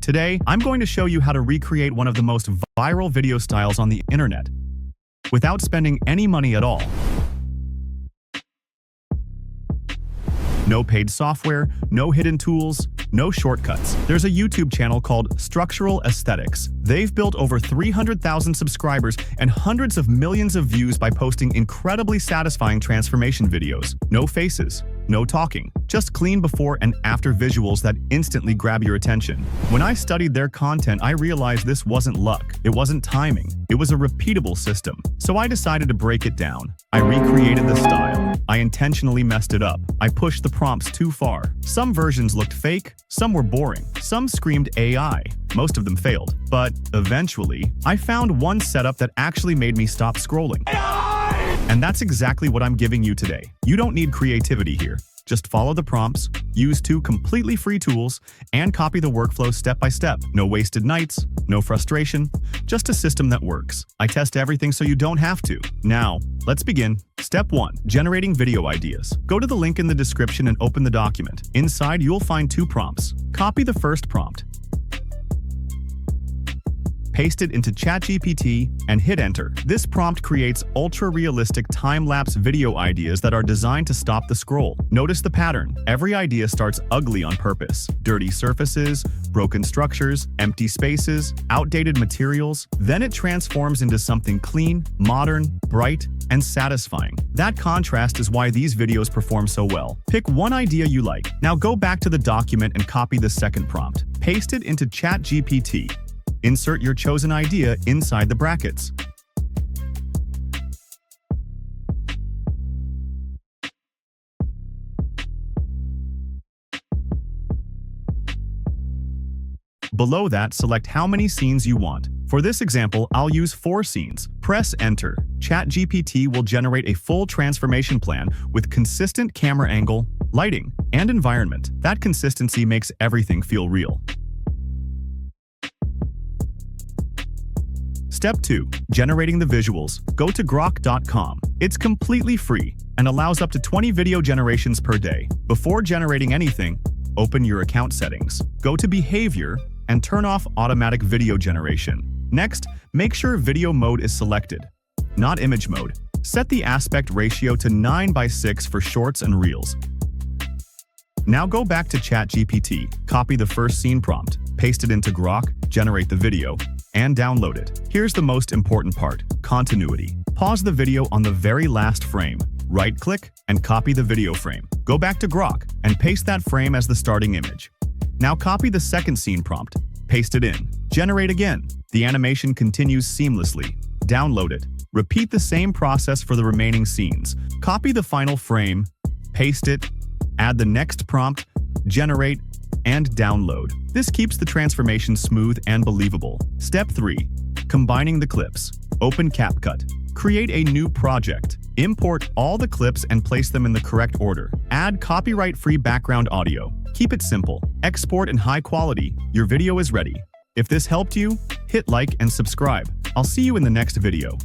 Today, I'm going to show you how to recreate one of the most viral video styles on the internet without spending any money at all. No paid software, no hidden tools, no shortcuts. There's a YouTube channel called Structural Aesthetics. They've built over 300,000 subscribers and hundreds of millions of views by posting incredibly satisfying transformation videos. No faces, no talking, just clean before and after visuals that instantly grab your attention. When I studied their content, I realized this wasn't luck, it wasn't timing, it was a repeatable system. So I decided to break it down. I recreated the style. I intentionally messed it up. I pushed the prompts too far. Some versions looked fake, some were boring, some screamed AI. Most of them failed. But eventually, I found one setup that actually made me stop scrolling. And that's exactly what I'm giving you today. You don't need creativity here. Just follow the prompts, use 2 completely free tools, and copy the workflow step by step. No wasted nights, no frustration, just a system that works. I test everything so you don't have to. Now, let's begin. Step 1. Generating video ideas. Go to the link in the description and open the document. Inside, you'll find 2 prompts. Copy the first prompt. Paste it into ChatGPT and hit enter. This prompt creates ultra-realistic time-lapse video ideas that are designed to stop the scroll. Notice the pattern. Every idea starts ugly on purpose. Dirty surfaces, broken structures, empty spaces, outdated materials. Then it transforms into something clean, modern, bright, and satisfying. That contrast is why these videos perform so well. Pick one idea you like. Now go back to the document and copy the second prompt. Paste it into ChatGPT. Insert your chosen idea inside the brackets. Below that, select how many scenes you want. For this example, I'll use 4 scenes. Press enter. ChatGPT will generate a full transformation plan with consistent camera angle, lighting, and environment. That consistency makes everything feel real. Step 2. Generating the visuals. Go to Grok.com. It's completely free and allows up to 20 video generations per day. Before generating anything, open your account settings. Go to Behavior and turn off automatic video generation. Next, make sure video mode is selected, not image mode. Set the aspect ratio to 9:6 for shorts and reels. Now go back to ChatGPT, copy the first scene prompt, paste it into Grok, generate the video, and download it. Here's the most important part: continuity. Pause the video on the very last frame, right-click, and copy the video frame. Go back to Grok and paste that frame as the starting image. Now copy the second scene prompt, paste it in, generate again. The animation continues seamlessly. Download it. Repeat the same process for the remaining scenes. Copy the final frame, paste it, add the next prompt, generate, and download. This keeps the transformation smooth and believable. Step 3. Combining the clips. Open CapCut. Create a new project. Import all the clips and place them in the correct order. Add copyright-free background audio. Keep it simple. Export in high quality. Your video is ready. If this helped you, hit like and subscribe. I'll see you in the next video.